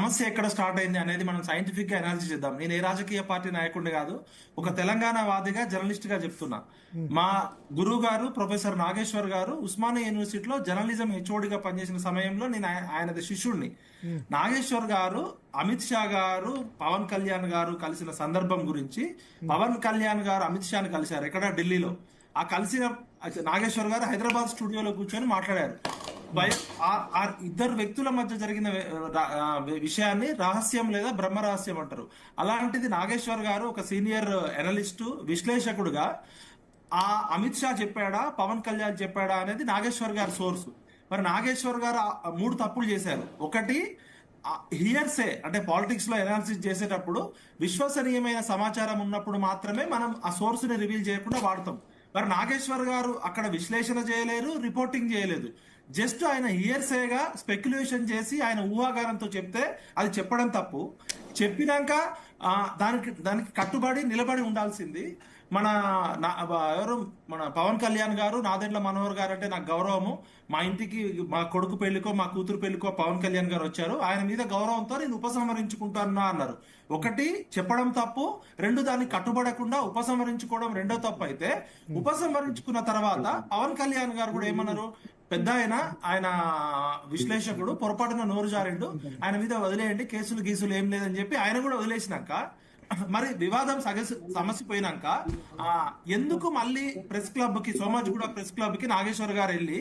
సమస్య ఎక్కడ స్టార్ట్ అయింది అనేది మనం సైంటిఫిక్ గా అనాలిసిస్ చేద్దాం. నేను ఏ రాజకీయ పార్టీ నాయకుడిని కాదు, ఒక తెలంగాణ వాదిగా జర్నలిస్ట్ గా చెప్తున్నా. మా గురువు గారు ప్రొఫెసర్ నాగేశ్వర్ గారు ఉస్మానియా యూనివర్సిటీలో జర్నలిజం హెచ్ఓడిగా పనిచేసిన సమయంలో నేను ఆయనది శిష్యుడిని. నాగేశ్వర్ గారు అమిత్ షా గారు పవన్ కళ్యాణ్ గారు కలిసిన సందర్భం గురించి, పవన్ కళ్యాణ్ గారు అమిత్ షాని కలిశారు ఎక్కడ, ఢిల్లీలో. ఆ కలిసిన నాగేశ్వర్ గారు హైదరాబాద్ స్టూడియోలో కూర్చొని మాట్లాడారు. ఆ ఇద్దరు వ్యక్తుల మధ్య జరిగిన విషయాన్ని రహస్యం లేదా బ్రహ్మ రహస్యం అంటారు. అలాంటిది నాగేశ్వర్ గారు ఒక సీనియర్ అనలిస్టు, విశ్లేషకుడుగా ఆ అమిత్ షా చెప్పాడా పవన్ కళ్యాణ్ చెప్పాడా అనేది నాగేశ్వర్ గారి సోర్సు. మరి నాగేశ్వర్ గారు మూడు తప్పులు చేశారు. ఒకటి, హియర్సే అంటే పాలిటిక్స్ లో అనాలిసిస్ చేసేటప్పుడు విశ్వసనీయమైన సమాచారం ఉన్నప్పుడు మాత్రమే మనం ఆ సోర్స్ ని రివీల్ చేయకుండా వాడతాం. మరి నాగేశ్వర్ గారు అక్కడ విశ్లేషణ చేయలేరు, రిపోర్టింగ్ చేయలేదు. జస్ట్ ఆయన హియర్సేగా స్పెక్యులేషన్ చేసి ఆయన ఊహాగానంతో చెప్తే అది చెప్పడం తప్పు. చెప్పినాక దానికి కట్టుబడి నిలబడి ఉండాల్సింది. మన ఎవరు మన పవన్ కళ్యాణ్ గారు, నాదెండ్ల మనోహర్ గారు అంటే నాకు గౌరవము. మా ఇంటికి మా కొడుకు పెళ్లికో మా కూతురు పెళ్లికో పవన్ కళ్యాణ్ గారు వచ్చారు. ఆయన మీద గౌరవంతో నేను ఉపసంహరించుకుంటానా అన్నారు. ఒకటి చెప్పడం తప్పు, రెండు దాన్ని కట్టుబడకుండా ఉపసంహరించుకోవడం రెండో తప్పు. అయితే ఉపసంహరించుకున్న తర్వాత పవన్ కళ్యాణ్ గారు కూడా ఏమన్నారు, పెద్ద ఆయన విశ్లేషకుడు పొరపాటున నోరు జారిండు, ఆయన మీద వదిలేయండి, కేసులు గీసులు ఏం లేదని చెప్పి ఆయన కూడా వదిలేసినాక మరి వివాదం సమసిపోయినాక ఎందుకు మళ్ళీ ప్రెస్ క్లబ్ కి, సోమాజిగూడ ప్రెస్ క్లబ్ కి నాగేశ్వర్ గారు వెళ్ళి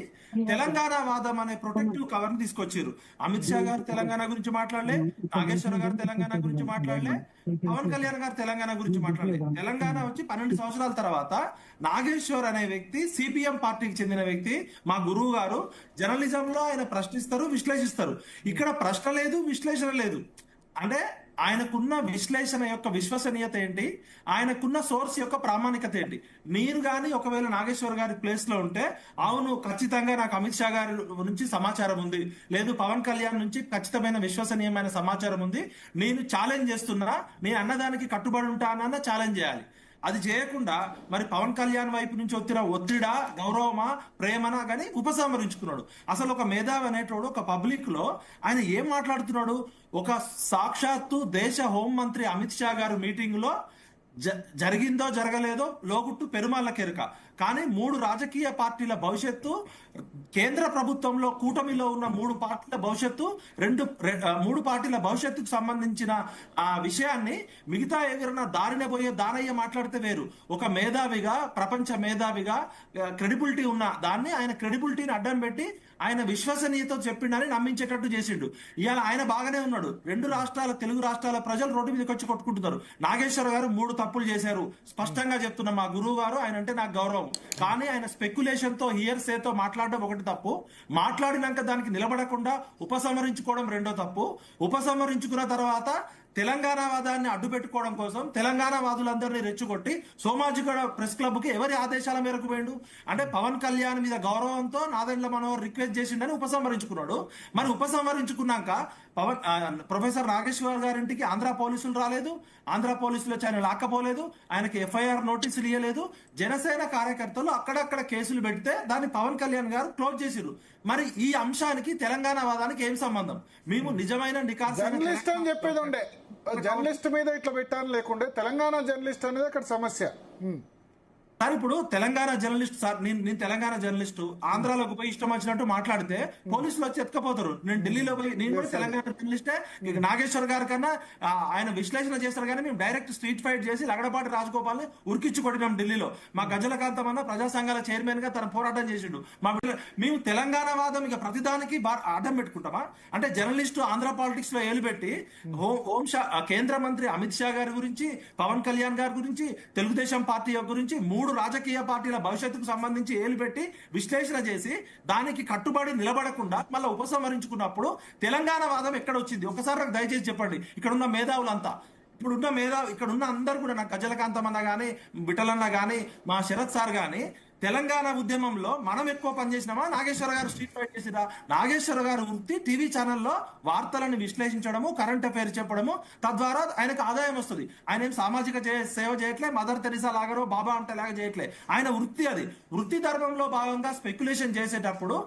తెలంగాణ వాదం అనే ప్రొటెక్టివ్ కవర్ ని తీసుకొచ్చారు. అమిత్ షా గారు తెలంగాణ గురించి మాట్లాడలే, నాగేశ్వర్ గారు తెలంగాణ గురించి మాట్లాడలే, పవన్ కళ్యాణ్ గారు తెలంగాణ గురించి మాట్లాడలే. తెలంగాణ వచ్చి 12 సంవత్సరాల తర్వాత నాగేశ్వర్ అనే వ్యక్తి సిపిఎం పార్టీకి చెందిన వ్యక్తి, మా గురువు గారు. జర్నలిజంలో ఆయన ప్రశ్నిస్తారు, విశ్లేషిస్తారు. ఇక్కడ ప్రశ్న లేదు, విశ్లేషణ లేదు. అంటే ఆయనకున్న విశ్లేషణ యొక్క విశ్వసనీయత ఏంటి, ఆయనకున్న సోర్స్ యొక్క ప్రామాణికత ఏంటి. మీరు కానీ ఒకవేళ నాగేశ్వర్ గారి ప్లేస్ లో ఉంటే, అవును ఖచ్చితంగా నాకు అమిత్ షా గారి నుంచి సమాచారం ఉంది, లేదు పవన్ కళ్యాణ్ నుంచి ఖచ్చితమైన విశ్వసనీయమైన సమాచారం ఉంది, నేను ఛాలెంజ్ చేస్తున్నా, నేను అన్నదానికి కట్టుబడి ఉంటానన్న ఛాలెంజ్ చేయాలి. అది చేయకుండా మరి పవన్ కళ్యాణ్ వైపు నుంచి వచ్చిన ఒత్తిడా, గౌరవమా, ప్రేమనా కానీ ఉపసంహరించుకున్నాడు. అసలు ఒక మేధావి అనేటోడు ఒక పబ్లిక్ లో ఆయన ఏం మాట్లాడుతున్నాడు, ఒక సాక్షాత్తు దేశ హోంమంత్రి అమిత్ షా గారు మీటింగ్ లో జరిగిందో జరగలేదో లోగుట్టు పెరుమాళ్ళకెరుక, కానీ 3 రాజకీయ పార్టీల భవిష్యత్తు, కేంద్ర ప్రభుత్వంలో కూటమిలో ఉన్న 3 పార్టీల భవిష్యత్తు, 3 పార్టీల భవిష్యత్తుకు సంబంధించిన ఆ విషయాన్ని మిగతా ఎవరైనా దారిన పోయే దానయ్య మాట్లాడితే వేరు. ఒక మేధావిగా, ప్రపంచ మేధావిగా క్రెడిబిలిటీ ఉన్న దాన్ని ఆయన క్రెడిబిలిటీని అడ్డం పెట్టి ఆయన విశ్వసనీయత చెప్పిండని నమ్మించేటట్టు చేసిండు. ఇవాళ ఆయన బాగానే ఉన్నాడు. 2 రాష్ట్రాల, తెలుగు రాష్ట్రాల ప్రజలు రోడ్డు మీదకి వచ్చి కొట్టుకుంటున్నారు. నాగేశ్వర గారు 3 తప్పులు చేశారు. స్పష్టంగా చెప్తున్నా, మా గురువు గారు, ఆయన అంటే నాకు గౌరవం. కానీ ఆయన స్పెక్యులేషన్ తో, హియర్సేతో మాట్లాడడం ఒకటి తప్పు, మాట్లాడినాక దానికి నిలబడకుండా ఉపసంహరించుకోవడం రెండో తప్పు. ఉపసంహరించుకున్న తర్వాత తెలంగాణ వాదాన్ని అడ్డు పెట్టుకోవడం కోసం తెలంగాణ వాదులందరినీ రెచ్చగొట్టి సోమాజిగూడ ప్రెస్ క్లబ్ కి ఎవరి ఆదేశాల మేరకు పోయిండు అంటే పవన్ కళ్యాణ్ మీద గౌరవంతో నాదెండ్ల మనోహర్ రిక్వెస్ట్ చేసిండని ఉపసంహరించుకున్నాడు. మరి ఉపసంహరించుకున్నాక ప్రొఫెసర్ నాగేశ్వర్ గారింటికి ఆంధ్ర పోలీసులు రాలేదు, ఆంధ్ర పోలీసులు వచ్చి ఆయన లాక్కపోలేదు, ఆయనకి ఎఫ్ఐఆర్ నోటీసులు ఇవ్వలేదు. జనసేన కార్యకర్తలు అక్కడక్కడ కేసులు పెడితే దాన్ని పవన్ కళ్యాణ్ గారు క్లోజ్ చేసిరు. మరి ఈ అంశానికి తెలంగాణ వాదానికి ఏం సంబంధం? మేము నిజమైన జర్నలిస్ట్ అని చెప్పేది ఉండే, జర్నలిస్ట్ మీద ఇట్లా పెట్టాలని లేకుండే తెలంగాణ జర్నలిస్ట్ అనేది అక్కడ సమస్య. సార్ ఇప్పుడు తెలంగాణ జర్నలిస్ట్ సార్, నేను తెలంగాణ జర్నలిస్ట్, ఆంధ్రాలోకి పోయి ఇష్టం వచ్చినట్టు మాట్లాడితే పోలీసులు వచ్చి ఎత్తుకపోతారు. నేను ఢిల్లీలో పోయి, నేను కూడా తెలంగాణ జర్నలిస్టే. నాగేశ్వర్ గారి కన్నా ఆయన విశ్లేషణ చేస్తారు, కానీ మేము డైరెక్ట్ స్ట్రీట్ ఫైట్ చేసి లగడపాటి రాజగోపాల్ ని ఉరికిచ్చి కొట్టినాం ఢిల్లీలో. మా గజలకాంతం అన్న ప్రజా సంఘాల చైర్మన్ గా తన పోరాటం చేసిండు. మేము తెలంగాణ వాదం ఇక ప్రతిదానికి అడ్డం పెట్టుకుంటామా? అంటే జర్నలిస్టు ఆంధ్ర పాలిటిక్స్ లో ఏలు పెట్టి కేంద్ర మంత్రి అమిత్ షా గారి గురించి, పవన్ కళ్యాణ్ గారి గురించి, తెలుగుదేశం పార్టీ గురించి 3 రాజకీయ పార్టీల భవిష్యత్తుకు సంబంధించి ఏలు పెట్టి విశ్లేషణ చేసి దానికి కట్టుబడి నిలబడకుండా మళ్ళీ ఉపసంహరించుకున్నప్పుడు తెలంగాణ వాదం ఎక్కడ వచ్చింది? ఒకసారి నాకు దయచేసి చెప్పండి. ఇక్కడున్న మేధావులంతా, ఇక్కడున్న అందరు కూడా, నాకు గజలకాంతం అన్న గానీ, బిటలన్న గానీ, మా శరత్ సార్ గానీ, తెలంగాణ ఉద్యమంలో మనం ఎక్కువ పనిచేసినామా, నాగేశ్వర గారు స్ట్రీట్ ఫైట్ చేసిరా? నాగేశ్వర గారు వృత్తి టీవీ ఛానల్లో వార్తలను విశ్లేషించడము, కరెంట్ అఫైర్ చెప్పడము, తద్వారా ఆయనకు ఆదాయం వస్తుంది. ఆయన ఏం సామాజిక సేవ చేయట్లే, మదర్ తెరిసా లాగారో బాబా అంటే లాగా చేయట్లే. ఆయన వృత్తి అది. వృత్తి ధర్మంలో భాగంగా స్పెక్యులేషన్ చేసేటప్పుడు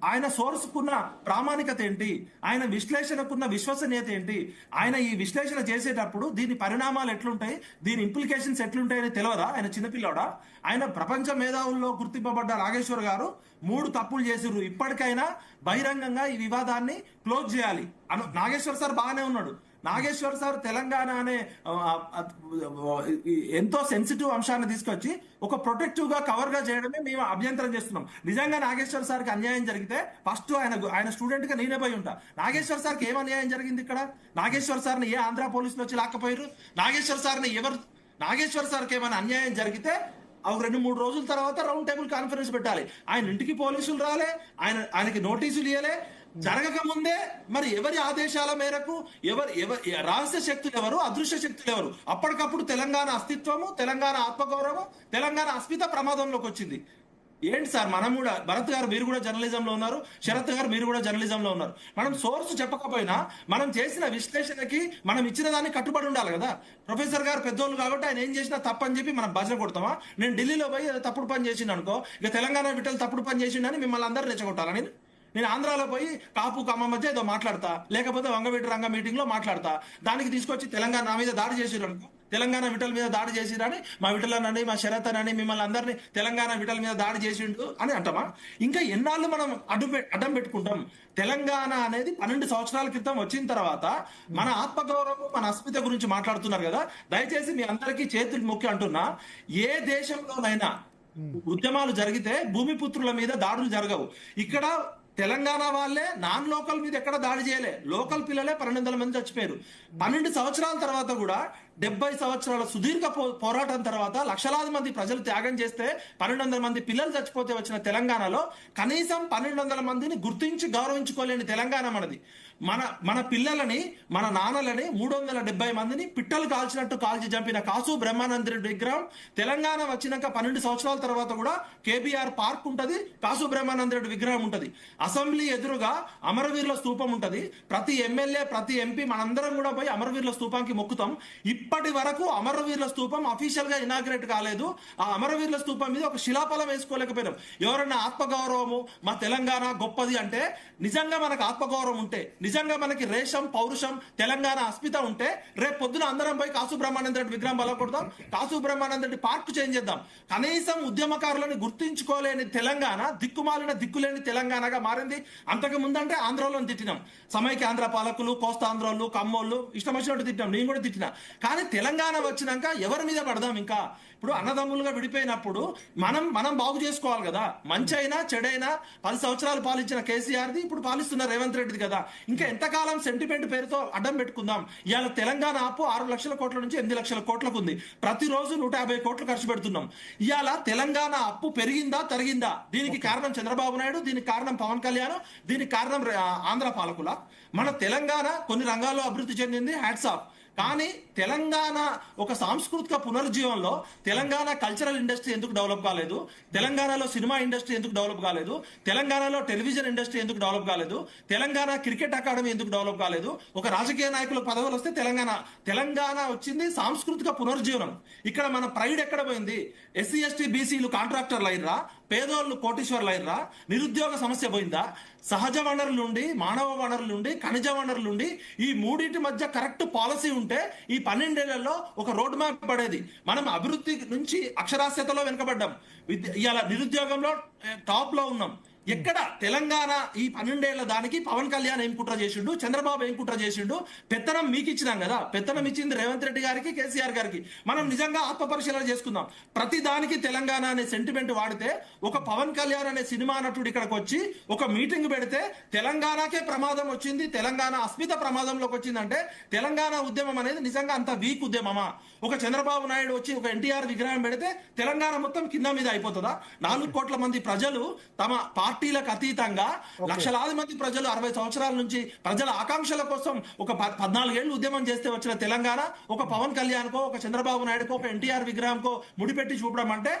ఆయన సోర్స్ కున్న ప్రామాణికత ఏంటి, ఆయన విశ్లేషణకున్న విశ్వసనీయత ఏంటి, ఆయన ఈ విశ్లేషణ చేసేటప్పుడు దీని పరిణామాలు ఎట్లుంటాయి, దీని ఇంప్లికేషన్స్ ఎట్లుంటాయని తెలియదా? ఆయన చిన్నపిల్లడా? ఆయన ప్రపంచ మేధావుల్లో గుర్తింపబడ్డ నాగేశ్వర్ గారు 3 తప్పులు చేసిర్రు. ఇప్పటికైనా బహిరంగంగా ఈ వివాదాన్ని క్లోజ్ చేయాలి. నాగేశ్వర్ సార్ బాగానే ఉన్నాడు. నాగేశ్వర్ సార్ తెలంగాణ అనే ఎంతో సెన్సిటివ్ అంశాన్ని తీసుకొచ్చి ఒక ప్రొటెక్టివ్ గా కవర్ గా చేయడమే మేము అభ్యంతరం చేస్తున్నాం. నిజంగా నాగేశ్వర్ సార్కి అన్యాయం జరిగితే ఫస్ట్ ఆయన స్టూడెంట్ గా నేనే పోయి ఉంటా. నాగేశ్వర్ సార్కి ఏం అన్యాయం జరిగింది ఇక్కడ? నాగేశ్వర్ సార్ని ఏ ఆంధ్ర పోలీసులు వచ్చి లాక్కపోయారు? నాగేశ్వర్ సార్కి ఏమైనా అన్యాయం జరిగితే 2-3 రోజుల తర్వాత రౌండ్ టేబుల్ కాన్ఫరెన్స్ పెట్టాలి. ఆయన ఇంటికి పోలీసులు రాలే, ఆయనకి నోటీసులు ఇవ్వలే. జరగక ముందే మరి ఎవరి ఆదేశాల మేరకు రహస్య శక్తులు ఎవరు, అదృశ్య శక్తులు ఎవరు? అప్పటికప్పుడు తెలంగాణ అస్తిత్వము, తెలంగాణ ఆత్మగౌరవం, తెలంగాణ అస్మిత ప్రమాదంలోకి వచ్చింది. ఏంటి సార్, మనం కూడా, భరత్ గారు మీరు కూడా జర్నలిజంలో ఉన్నారు, శరత్ గారు మీరు కూడా జర్నలిజంలో ఉన్నారు. మనం సోర్స్ చెప్పకపోయినా మనం చేసిన విశ్లేషణకి మనం ఇచ్చిన దాన్ని కట్టుబడి ఉండాలి కదా. ప్రొఫెసర్ గారు పెద్దోళ్ళు కాబట్టి ఆయన ఏం చేసినా తప్పని చెప్పి మనం భజన కొడతామా? నేను ఢిల్లీలో పోయి తప్పుడు పని చేసిండు అనుకో, ఇక తెలంగాణ బిడ్డలు తప్పుడు పని చేసిండని మిమ్మల్ని అందరూ రెచ్చగొట్టాలా? నేను ఆంధ్రాలో పోయి కాపు కమ్మ మధ్య ఏదో మాట్లాడతా, లేకపోతే వంగవీటి రంగ మీటింగ్ లో మాట్లాడతా, దానికి తీసుకొచ్చి తెలంగాణ నా మీద దాడి చేసిరు అనుకో, తెలంగాణ విటల్ మీద దాడి చేసిరని మా విటలనని మా శరత్ అని మిమ్మల్ని అందరినీ తెలంగాణ విటల్ మీద దాడి చేసిండు అని అంటామా? ఇంకా ఎన్నాళ్ళు మనం అడ్డం పెట్టుకుంటాం? తెలంగాణ అనేది 12 సంవత్సరాల క్రితం వచ్చిన తర్వాత మన ఆత్మగౌరవం, మన అస్మిత గురించి మాట్లాడుతున్నారు కదా. దయచేసి మీ అందరికీ చేతులు మొక్కి అంటున్నా, ఏ దేశంలోనైనా ఉద్యమాలు జరిగితే భూమిపుత్రుల మీద దాడులు జరగవు. ఇక్కడ తెలంగాణ వాళ్ళే నాన్ లోకల్ మీద ఎక్కడ దాడి చేయలే, లోకల్ పిల్లలే 1200 మంది చచ్చిపోయారు. 12 సంవత్సరాల తర్వాత కూడా 70 సంవత్సరాల సుదీర్ఘ పోరాటం తర్వాత లక్షలాది మంది ప్రజలు త్యాగం చేస్తే 1200 మంది పిల్లలు చచ్చిపోతే వచ్చిన తెలంగాణలో కనీసం 1200 మందిని గుర్తించి గౌరవించుకోలేని తెలంగాణ మనది. మన పిల్లలని, మన నాన్నలని 370 మందిని పిట్టలు కాల్చినట్టు కాల్చి చంపిన కాసు బ్రహ్మానందరెడ్డి విగ్రహం తెలంగాణ వచ్చినాక 12 సంవత్సరాల తర్వాత కూడా కేబీఆర్ పార్క్ ఉంటది, కాసు బ్రహ్మానందరెడ్డి విగ్రహం ఉంటది. అసెంబ్లీ ఎదురుగా అమరవీరుల స్తూపం ఉంటది. ప్రతి ఎమ్మెల్యే, ప్రతి ఎంపీ మనందరం కూడా పోయి అమరవీరుల స్తూపానికి మొక్కుతాం. ఇప్పటి వరకు అమరవీరుల స్తూపం అఫీషియల్ గా ఇనాగ్రేట్ కాలేదు. ఆ అమరవీరుల స్తూపం మీద ఒక శిలాఫలం వేసుకోలేకపోయినాం. ఎవరన్నా ఆత్మగౌరవము, మా తెలంగాణ గొప్పది అంటే, నిజంగా మనకు ఆత్మగౌరవం ఉంటే, నిజంగా మనకి రేషం, పౌరుషం, తెలంగాణ అస్మిత ఉంటే, రేపు పొద్దున అందరం పోయి కాసు బ్రహ్మానందరెడ్డి విగ్రహం బలకొడదాం, కాసు బ్రహ్మానందరెడ్డి పార్క్ చేంజ్ చేద్దాం. కనీసం ఉద్యమకారులను గుర్తించుకోలేని తెలంగాణ దిక్కుమాలిన దిక్కులేని తెలంగాణగా మారింది. అంతకు ముందంటే ఆంధ్రలో తిట్టినాం, సమైక్య ఆంధ్ర పాలకులు, కోస్తాంధ్రోళ్ళు, కమ్మోళ్ళు ఇష్టం వచ్చినట్టు తిట్టినాం, నేను కూడా తిట్టినా. కానీ తెలంగాణ వచ్చినాక ఎవరి మీద పడదాం? ఇంకా ఇప్పుడు అన్నదమ్ములుగా విడిపోయినప్పుడు మనం బాగు చేసుకోవాలి కదా. మంచి అయినా చెడైనా 10 సంవత్సరాలు పాలించిన కేసీఆర్ది ఇప్పుడు పాలిస్తున్న రేవంత్ రెడ్డిది కదా. ఇంకా ఎంతకాలం సెంటిమెంట్ పేరుతో అడ్డం పెట్టుకుందాం? ఇవాళ తెలంగాణ అప్పు 6 లక్షల కోట్ల నుంచి 8 లక్షల కోట్లకు ఉంది. ప్రతిరోజు 150 కోట్లు ఖర్చు పెడుతున్నాం. ఇవాళ తెలంగాణ అప్పు పెరిగిందా తరిగిందా? దీనికి కారణం చంద్రబాబు నాయుడు, దీనికి కారణం పవన్ కళ్యాణ్, దీనికి కారణం ఆంధ్ర పాలకుల. మన తెలంగాణ కొన్ని రంగాల్లో అభివృద్ధి చెందింది, హ్యాట్స్ ఆఫ్. కానీ తెలంగాణ ఒక సాంస్కృతిక పునరుజ్జీవంలో తెలంగాణ కల్చరల్ ఇండస్ట్రీ ఎందుకు డెవలప్ కాలేదు? తెలంగాణలో సినిమా ఇండస్ట్రీ ఎందుకు డెవలప్ కాలేదు? తెలంగాణలో టెలివిజన్ ఇండస్ట్రీ ఎందుకు డెవలప్ కాలేదు? తెలంగాణ క్రికెట్ అకాడమీ ఎందుకు డెవలప్ కాలేదు? ఒక రాజకీయ నాయకులకు పదవులు వస్తే తెలంగాణ వచ్చింది సాంస్కృతిక పునరుజ్జీవనం. ఇక్కడ మన ప్రైడ్ ఎక్కడ పోయింది? ఎస్సీ ఎస్టీ బీసీలు కాంట్రాక్టర్లు అయినరా? పేదోళ్ళు కోటీశ్వర్లు అయినరా? నిరుద్యోగ సమస్య పోయిందా? సహజ వనరుల నుండి, మానవ వనరుల నుండి, ఖనిజ వనరుల నుండి ఈ మూడింటి మధ్య కరెక్ట్ పాలసీ ఉంటే ఈ 12 ఏళ్లలో ఒక రోడ్ మ్యాప్ పడేది. మనం అభివృద్ధి నుంచి అక్షరాస్యతలో వెనుకబడ్డాం. ఇవాళ నిరుద్యోగంలో టాప్ లో ఉన్నాం. ఎక్కడ తెలంగాణ ఈ 12 ఏళ్ల దానికి పవన్ కళ్యాణ్ ఏం కుట్ర చేసిండు, చంద్రబాబు ఏం కుట్ర చేసిండు? పెత్తనం మీకు ఇచ్చినాం కదా, పెత్తనం ఇచ్చింది రేవంత్ రెడ్డి గారికి, కేసీఆర్ గారికి. మనం నిజంగా ఆత్మ పరిశీలన చేసుకుందాం. ప్రతి దానికి తెలంగాణ అనే సెంటిమెంట్ వాడితే, ఒక పవన్ కళ్యాణ్ అనే సినిమా నటుడు ఇక్కడికి వచ్చి ఒక మీటింగ్ పెడితే తెలంగాణకే ప్రమాదం వచ్చింది, తెలంగాణ అస్మిత ప్రమాదంలోకి వచ్చిందంటే తెలంగాణ ఉద్యమం అనేది నిజంగా అంత వీక్ ఉద్యమమా? ఒక చంద్రబాబు నాయుడు వచ్చి ఒక ఎన్టీఆర్ విగ్రహం పెడితే తెలంగాణ మొత్తం కింద మీద అయిపోతుందా? 4 కోట్ల మంది ప్రజలు తమ పార్టీ పార్టీలకు అతీతంగా లక్షలాది మంది ప్రజలు 60 సంవత్సరాల నుంచి ప్రజల ఆకాంక్షల కోసం ఒక 14 ఏళ్లు ఉద్యమం చేస్తే వచ్చిన తెలంగాణ ఒక పవన్ కళ్యాణ్ కో, ఒక చంద్రబాబు నాయుడుకో, ఒక ఎన్టీఆర్ విగ్రహంకో ముడిపెట్టి చూపడం అంటే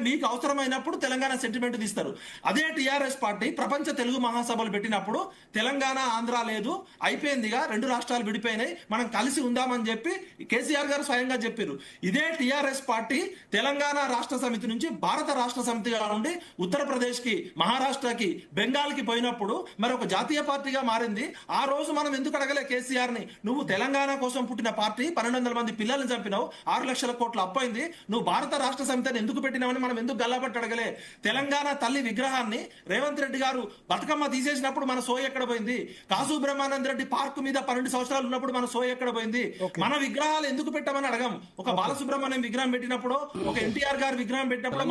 మీకు అవసరమైనప్పుడు తెలంగాణ సెంటిమెంట్ తీస్తారు. అదే టిఆర్ఎస్ పార్టీ ప్రపంచ తెలుగు మహాసభలు పెట్టినప్పుడు తెలంగాణ ఆంధ్ర లేదు, అయిపోయిందిగా, 2 రాష్ట్రాలు విడిపోయినాయి, మనం కలిసి ఉందామని చెప్పి కేసీఆర్ గారు స్వయంగా చెప్పారు. ఇదే టిఆర్ఎస్ పార్టీ తెలంగాణ రాష్ట్ర సమితి నుంచి భారత రాష్ట్ర సమితిగా ఉండి ఉత్తరప్రదేశ్ కి, మహారాష్ట్రకి, బెంగాల్ కి పోయినప్పుడు మరి ఒక జాతీయ పార్టీగా మారింది. ఆ రోజు మనం ఎందుకు అడగలే కేసీఆర్ ని, నువ్వు తెలంగాణ కోసం పుట్టిన పార్టీ 1200 మంది పిల్లల్ని చంపినావు, 6 లక్షల కోట్లు అప్పైంది, నువ్వు భారత రాష్ట్ర సమితిని ఎందుకు పెట్టినావని మనం ఎందుకు గల్లాబట్టి అడగలే? తెలంగాణ తల్లి విగ్రహాన్ని రేవంత్ రెడ్డి గారు బతుకమ్మ తీసేసినప్పుడు మన సోయి ఎక్కడ పోయింది? కాసు బ్రహ్మానంద రెడ్డి పార్క్ మీద 12 సంవత్సరాలు ఉన్నప్పుడు మన సోయి ఎక్కడ పోయింది? మన విగ్రహాలు ఎందుకు పెట్టమని అడగం. ఒక బాలసుబ్రహ్మణ్యం విగ్రహం పెట్టినప్పుడు, ఒక ఎన్టీఆర్ గారి విగ్రహం పెట్టినప్పుడు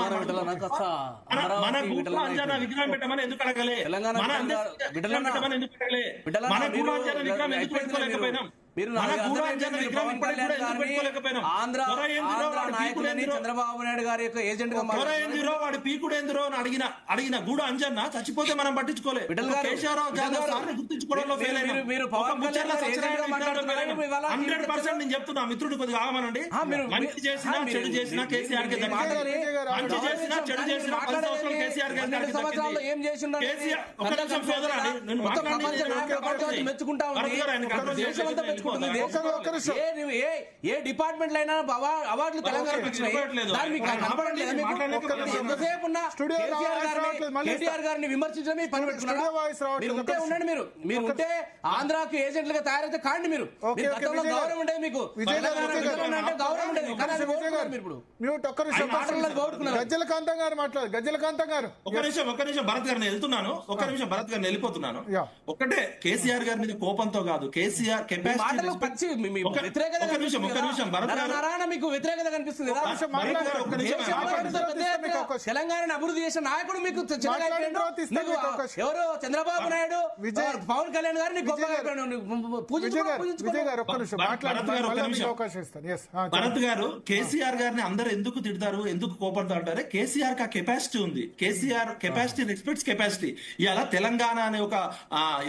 మన గూడు అంజనా విగ్రహం పెట్టమని ఎందుకు అడగలే? మన విగ్రహం పెట్టమని ఎందుకు అడగలే? మన గూడు అంజనా విగ్రహం ఎందుకు పెట్టుకోలేకపోయినాం? చంద్రబాబు నాయుడు గారి యొక్క ఏజెంట్ గా వాడు పీకుడేందిరో అని అడిగిన గూడు అంజన్న చచ్చిపోతే మనం పట్టించుకోలేదు. కేశవరావు జాదవ్ సార్ని గుర్తించుకోవడంలో ఫెయిల్ అయినా. 100% నేను చెప్తున్నా, మిత్రుడు కొద్దిగా ఆగమనండి. మంచి చేసినా చెడు చేసినా కేసీఆర్ కి మంచి చేసినా చెడు చేసినా 10 సంవత్సరాలు కేసీఆర్ ఏం చేసిండు? ఒక నిమిషం సోదరా, నేను మెచ్చుకుంటా ఏ డిపార్ట్మెంట్ లో అయినా అవార్డులు తెలంగాణ కేటీఆర్ గారిని విమర్శించడమే పని పెట్టుకున్నారా? ఉండండి, మీరు ఉంటే ఆంధ్రాకి ఏజెంట్లుగా తయారైతే కాండి. మీరు గతంలో గౌరవం ఉండేది, మీకు గౌరవం ఉండేది. గజ్జలకాంతం గారు మాట్లాడు. గజ్జలకాంతం గారు ఒక నిమిషం భరత్ గారిని వెళ్తున్నాను, ఒక నిమిషం భరత్ గారిని వెళ్ళిపోతున్నాను. ఒకటే కేసీఆర్ గారి మీద కోపంతో కాదు, కేసీఆర్ మీకు వ్యతిరేకత కనిపిస్తుంది. తెలంగాణ అభివృద్ధి చేసిన నాయకుడు మీకు ఎవరు? చంద్రబాబు నాయుడు, పవన్ కళ్యాణ్ గారిని భరత్ గారు కేసీఆర్ గారిని అందరు ఎందుకు తిడతారు, ఎందుకు కోపంతో అంటారు? కేసీఆర్ కి కెపాసిటీ ఉంది. KCR capacity respects capacity. ఇవాళ తెలంగాణ అనే ఒక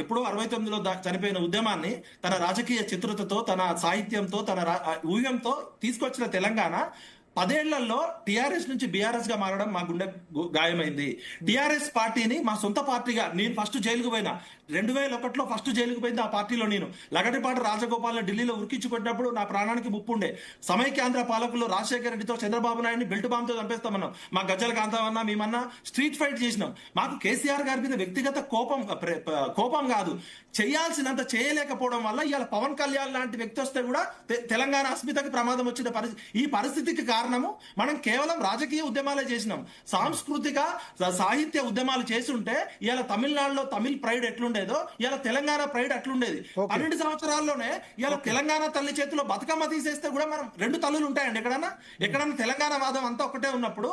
ఎప్పుడో 69లో చనిపోయిన ఉద్యమాన్ని తన రాజకీయ చిత్రతతో, తన సాహిత్యంతో, తన ఊహంతో తీసుకొచ్చిన తెలంగాణ 10 ఏళ్లలో టిఆర్ఎస్ నుంచి బీఆర్ఎస్ గా మారడం మా గుండె గాయమైంది. టిఆర్ఎస్ పార్టీని మా సొంత పార్టీగా, నేను ఫస్ట్ జైలుకు పోయినా, 2001లో ఫస్ట్ జైలుకు పోయింది ఆ పార్టీలో నేను. లగటిపాటి రాజగోపాల్ ఢిల్లీలో ఉరికించుకున్నప్పుడు నా ప్రాణానికి ముప్పుండే. సమైక్యాంధ్ర పాలకులు రాజశేఖర రెడ్డితో, చంద్రబాబు నాయుడిని బెల్ట్ బాంబుతో చంపేస్తామన్నాం. మా గజ్జల కాంతమన్నా మేమన్నా స్ట్రీట్ ఫైట్ చేసినాం. మాకు కేసీఆర్ గారి మీద వ్యక్తిగత కోపం కాదు, చేయాల్సినంత చేయలేకపోవడం వల్ల ఇవాళ పవన్ కళ్యాణ్ లాంటి వ్యక్తి వస్తే కూడా తెలంగాణ అస్మితకి ప్రమాదం వచ్చిన ఈ పరిస్థితికి కారణము మనం కేవలం రాజకీయ ఉద్యమాలే చేసినాం. సాంస్కృతిక సాహిత్య ఉద్యమాలు చేస్తుంటే ఇవాళ తమిళనాడులో తమిళ్ ప్రైడ్ ఎట్లుండేదో ఇవాళ తెలంగాణ ప్రైడ్ అట్లుండేది. 12 సంవత్సరాల్లోనే ఇవాళ తెలంగాణ తల్లి చేతిలో బతుకమ్మ తీసేస్తే కూడా మనం 2 తల్లులు ఉంటాయండి ఎక్కడన్నా? తెలంగాణ వాదం అంతా ఒకటే ఉన్నప్పుడు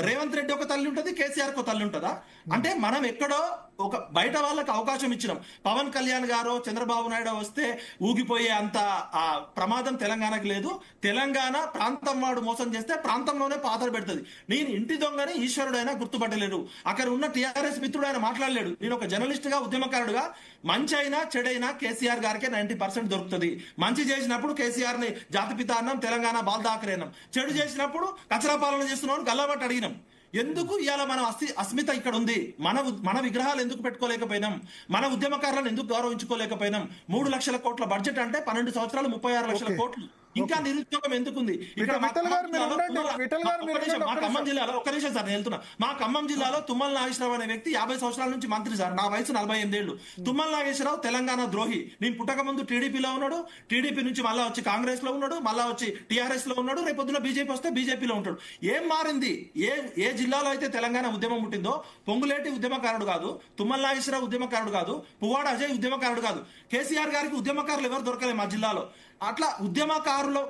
రేవంత్ రెడ్డి ఒక తల్లి ఉంటుంది, కేసీఆర్ ఒక తల్లి ఉంటుందా? అంటే మనం ఎక్కడో ఒక బయట వాళ్ళకి అవకాశం ఇచ్చినాం. పవన్ కళ్యాణ్ గారో చంద్రబాబు నాయుడు వస్తే ఊగిపోయే అంత ఆ ప్రమాదం తెలంగాణకి లేదు. తెలంగాణ ప్రాంతం వాడు మోసం చేస్తే ప్రాంతంలోనే పాతలు పెడుతుంది. నేను ఇంటి దొంగని ఈశ్వరుడైనా గుర్తుపట్టలేడు. అక్కడ ఉన్న టీఆర్ఎస్ మిత్రుడు ఆయన మాట్లాడలేడు. నేను ఒక జర్నలిస్ట్ గా, ఉద్యమకారుడుగా మంచి అయినా చెడైనా కేసీఆర్ గారికే 90% దొరుకుతుంది. మంచి చేసినప్పుడు కేసీఆర్ ని జాతిపిత అన్నాం, తెలంగాణ బాల్దాకరే అన్నాం. చెడు చేసినప్పుడు కచరా పాలన చేస్తున్నాం, గల్లబట్టి అడిగినాం. ఎందుకు ఇవాళ మన అస్మిత ఇక్కడ ఉంది? మన విగ్రహాలు ఎందుకు పెట్టుకోలేకపోయినాం? మన ఉద్యమకారులను ఎందుకు గౌరవించుకోలేకపోయినాం? 3 లక్షల కోట్ల బడ్జెట్ అంటే 12 సంవత్సరాలు 36 లక్షల కోట్లు. ఇంకా నిరుద్యోగం ఎందుకుంది? ఇక్కడ మా ఖమ్మం జిల్లాలో, ఒక్క నిమిషం సార్ నేను వెళ్తున్నా, మా ఖమ్మం జిల్లాలో తుమ్మల నాగేశ్వరరావు అనే వ్యక్తి 50 సంవత్సరాల నుంచి మంత్రి సార్. నా వయసు 48 ఏళ్ళు. తుమ్మల నాగేశ్వరరావు తెలంగాణ ద్రోహి. నేను పుట్టక ముందు టీడీపీలో ఉన్నాడు, టీడీపీ నుంచి మళ్ళా వచ్చి కాంగ్రెస్ లో ఉన్నాడు, మళ్ళా వచ్చి టీఆర్ఎస్ లో ఉన్నాడు, రేపు పొద్దున బీజేపీ వస్తే బీజేపీలో ఉంటాడు. ఏం మారింది? ఏ జిల్లాలో అయితే తెలంగాణ ఉద్యమం పుట్టిందో పొంగులేటి ఉద్యమకారుడు కాదు, తుమ్మల నాగేశ్వరరావు ఉద్యమకారుడు కాదు, పువ్వాడ అజయ్ ఉద్యమకారుడు కాదు. కేసీఆర్ గారికి ఉద్యమకారులు ఎవరు దొరకలేదు మా జిల్లాలో. అట్లా ఉద్యమకారులు బీహార్లో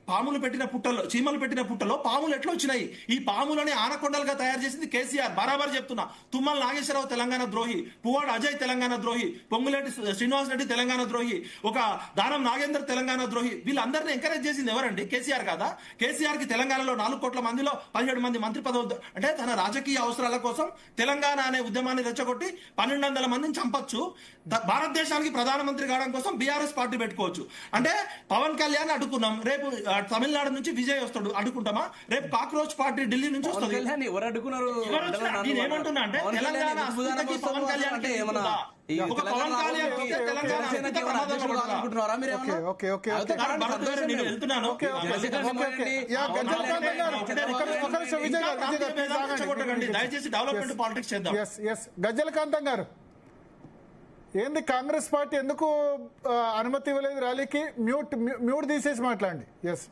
పాములు పెట్టిన పుట్టలో, చీమలు పెట్టిన పుట్టలో పాములు ఎట్లా వచ్చినాయి? ఈ పాములని ఆనకొండలుగా తయారు చేసింది కేసీఆర్. బరాబర్ చెప్తున్నా. తుమ్మల నాగేశ్వరరావు తెలంగాణ ద్రోహి, పువ్వాడు అజయ్ తెలంగాణ ద్రోహి, పొంగులేటి శ్రీనివాస్ రెడ్డి తెలంగాణ ద్రోహి, ఒక దానం నాగేందర్ తెలంగాణ ద్రోహి. వీళ్ళందరినీ ఎంకరేజ్ చేసింది ఎవరండి? కేసీఆర్ కాదా? కేసీఆర్ కి తెలంగాణలో 4 కోట్ల మందిలో 17 మంది మంత్రి పదవులు, అంటే తన రాజకీయ అవసరాల కోసం తెలంగాణ అనే ఉద్యమాన్ని రెచ్చగొట్టి 1200 మందిని చంపొచ్చు. భారతదేశానికి ప్రధానమంత్రి కావడం కోసం బీఆర్ఎస్ పార్టీ పెట్టుకోవచ్చు. అంటే పవన్ కళ్యాణ్ అడ్డుకున్నాం, రేపు తమిళనాడు నుంచి విజయ్ వస్తాడు, అడ్డుకుంటామా? రేపు కాక్రోచ్ పార్టీ ఢిల్లీ నుంచి వస్తుంది. ఎవరు అడ్డుకున్నారు? నేను ఏమంటున్నా అంటే తెలంగాణ అస్మితకి పవన్ కళ్యాణ్ కి ఏమన్నా ఒక పవన్ కళ్యాణ్ వస్తే తెలంగాణ అస్మిత ప్రమాదంలో పడతారా? నేను వెళ్తున్నాను. దయచేసి డెవలప్మెంట్ పాలిటిక్స్ చేద్దాం. గజ్జల కాంతం గారు, ఏంది కాంగ్రెస్ పార్టీ ఎందుకు అనుమతి ఇవ్వలేదు ర్యాలీకి? మ్యూట్ తీసేసి మాట్లాడండి. ఎస్.